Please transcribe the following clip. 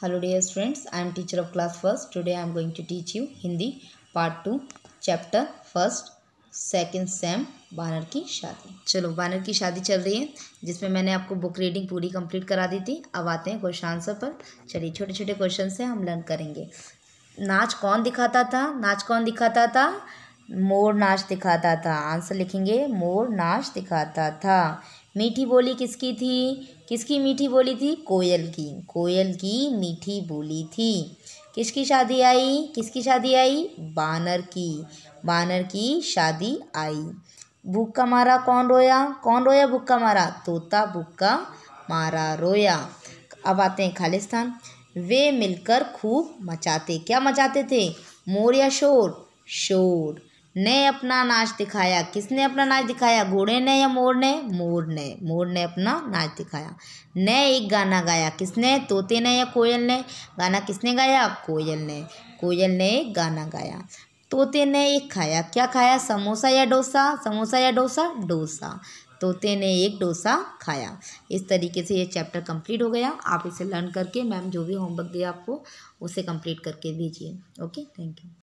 Hello dear friends, I am teacher of class first. Today I am going to teach you Hindi part 2 chapter first second same बानर की शादी। चलो बानर की शादी चल रही है जिसमें मैंने आपको बुक रीडिंग पूरी कंप्लीट करा दी थी। अब आते हैं क्वेश्चन आंसर पर। चलिए छोटे छोटे क्वेश्चन से हम लर्न करेंगे। नाच कौन दिखाता था? नाच कौन दिखाता था? मोर नाच दिखाता था। आंसर लिखेंगे मोर नाच दिखाता था। मीठी बोली किसकी थी? किसकी मीठी बोली थी? कोयल की। कोयल की मीठी बोली थी। किसकी शादी आई? किसकी शादी आई? बानर की। बानर की शादी आई। भूख का मारा कौन रोया? कौन रोया भूख का मारा? तोता भूख का मारा रोया। अब आते हैं खालिस्तान। वे मिलकर खूब मचाते, क्या मचाते थे? मोर या शोर? शोर। ने अपना नाच दिखाया, किसने अपना नाच दिखाया? घोड़े ने या मोर ने? मोर ने। मोर ने अपना नाच दिखाया। ने एक गाना गाया, किसने? तोते ने या कोयल ने? गाना किसने गाया? कोयल ने। कोयल ने एक गाना गाया। तोते ने एक खाया, क्या खाया? समोसा या डोसा? समोसा या डोसा? डोसा। तोते ने एक डोसा खाया। इस तरीके से ये चैप्टर कंप्लीट हो गया। आप इसे लर्न करके मैम जो भी होमवर्क दिया आपको उसे कंप्लीट करके भेजिए। Okay, thank you.